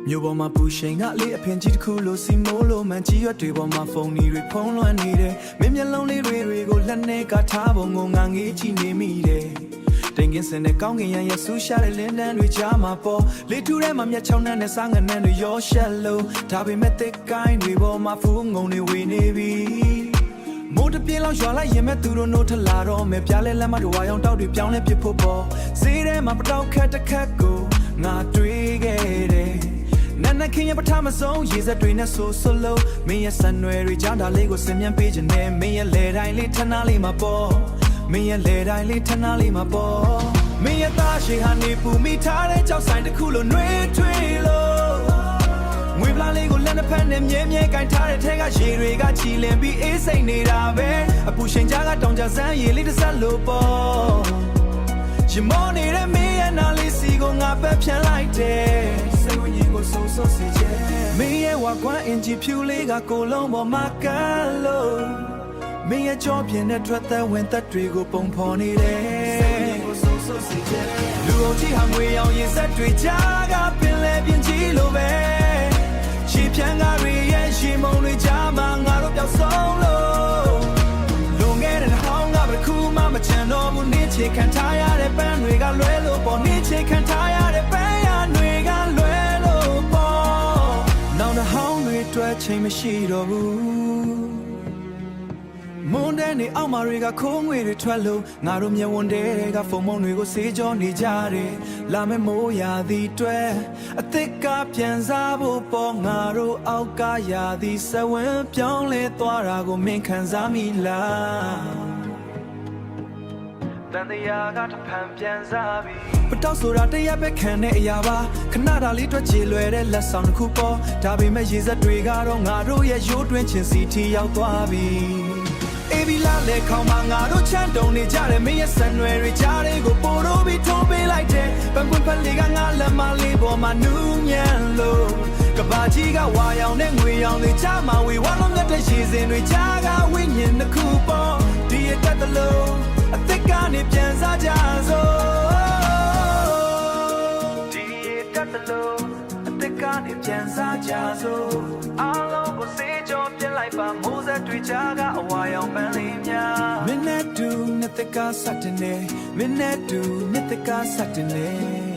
မျိုးပေါ်မှာပူချိန်ကလေးအဖင်ကြီးတစ်ခုလိုစီမိုးလိုမှန်ကြီးရွက်တွေပေါ်မှာဖုန်နီတွေဖုံးလွှမ်းနေတယ်မင်းမျက်လုံးလေးတွေကိုလက်နဲ့ကထားပုံကိုငါငေးကြည့်နေမိတယ်တင်ကင်းစင်နဲ့ကောင်းကင်ရန်ရဆူရှာတဲ့လင်းတန်းတွေကြားမှာပေါ်လေထူးထဲမှာမျက်ချောင်းနဲ့စားငနန်းတွေရောရှက်လို့ဒါပေမဲ့တစ်ကိုင်းတွေပေါ်မှာဖူးငုံတွေဝေနေပြီမိုးတပြေးလောက်ရွာလိုက်ရင်မဲ့သူတို့နိုးထလာတော့မယ်ပြားလဲလက်မတို့ဝါရောင်တောက်တွေပြောင်းလဲပြဖို့ပေါ်ဈေးထဲမှာပတောက်ခက်တစ်ခက်ကိုငါတွေ့ခဲ့တယ်နန်းနခင်ရပထမဆုံးရေစက်တွေနဲ့ဆိုလို့မင်းရဲ့ဆန်ရွယ်တွေကြောင်းတာလေးကိုစင်မြန်ပေးခြင်းနဲ့မင်းရဲ့လေတိုင်းလေးထနာလေးမှာပေါ်မင်းရဲ့လေတိုင်းလေးထနာလေးမှာပေါ်မင်းရဲ့သားရှိဟာနေပူမိထားတဲ့ကြောက်ဆိုင်တစ်ခုလိုနှွေးထွေးလို့ငွေပလာလေးကိုလက်နှစ်ဖက်နဲ့မြဲမြဲကင်ထားတဲ့ထဲကရေတွေကချီလင်ပြီးအေးစိမ့်နေတာပဲအပူချိန်ကြားကတောင်ကြဆန်းရေလေးတစ်စက်လို့ပေါ်ရမောနေတဲ့မင်းရဲ့နာလေးစီကိုငါပဲဖြန်းလိုက်တယ်စိတ်ဝိညာဉ်ကိုဆုံဆော့စေချင်မင်းရဲ့ဝါကွမ်းအင်ဂျီဖြူလေးကကိုလုံးပေါ်မှာကန်းလို့မင်းရဲ့ကြောပြင်းတဲ့ထွက်သက်ဝင်သက်တွေကိုပုံဖော်နေတယ်စိတ်ဝိညာဉ်ကိုဆုံဆော့စေချင်လူအောင်ကြီးဟာငွေအောင်ရေစက်တွေကြားကပင်လဲပြင်းကြီးလို့ပဲချီဖြန်းကားတွေရဲ့ရှီမုံတွေကြားမှာငါတို့ပျောက်ဆုံးလို့လွန်ခဲ့တဲ့ဟောင်းကဘယ်ခုမှမချန်တော့ဘူးနေချေခံထားရတဲ့ပန်းတွေကလွဲလို့ပေါ်နေချေခံထားရတဲ့ပန်းရတွေကလွဲလို့ပေါ်နောက်တဲ့ဟောင်းတွေတွေ့ချိန်မရှိတော့ဘူးမွန်တဲ့နေအောက်မာတွေကခိုးငွေတွေထွက်လို့ငါတို့မျက်ဝန်းတွေကဖုံမုံတွေကိုစေးကြောနေကြတယ်လာမယ့်မိုးရာသီတွေ့အသစ်ကပြန်စားဖို့ပေါ်ငါတို့အောက်ကရာသီစဝင်းပြောင်းလဲသွားတာကိုမင်းခံစားမိလားတန်တရားကတဖန်ပြန်စားပြီပတောက်ဆိုတာတရက်ပဲခံတဲ့အရာပါခဏတာလေးတွက်ချေလွယ်တဲ့လက်ဆောင်တစ်ခုပေါ်ဒါပေမဲ့ရေစက်တွေကတော့ငါတို့ရဲ့ရိုးတွင်းချင်းစီထီရောက်သွားပြီအေးဘီလာလေခေါင်းမှာငါတို့ချမ်းတုံနေကြတယ်မင်းရဲ့ဆန်ရွယ်တွေကြားတွေကိုပို့လို့ပြီးထုံးပေးလိုက်တယ်ပန်းပွင့်ဖက်လေးကငါလက်မလေးပေါ်မှာနူးညံ့လို့ကဘာကြီးကဝါရောင်နဲ့ငွေရောင်တွေကြားမှာဝေဝါလုံးမြတ်တဲ့ရေစင်တွေကြားကဝိညာဉ်တစ်ခုပေါ်ဒီရတက်တလို့အသစ်ကနေပြန်စားကြစို့ဒီရတက်တလို့အသစ်ကနေပြန်စားကြစို့အားလုံးကိုစေးကြောပြလိုက်ပါမိုးစက်တွေကြားကအဝါရောင်ပန်းလေးများမင်းနဲ့တူနှစ်သက်ကစတင်နေမင်းနဲ့တူနှစ်သက်ကစတင်နေ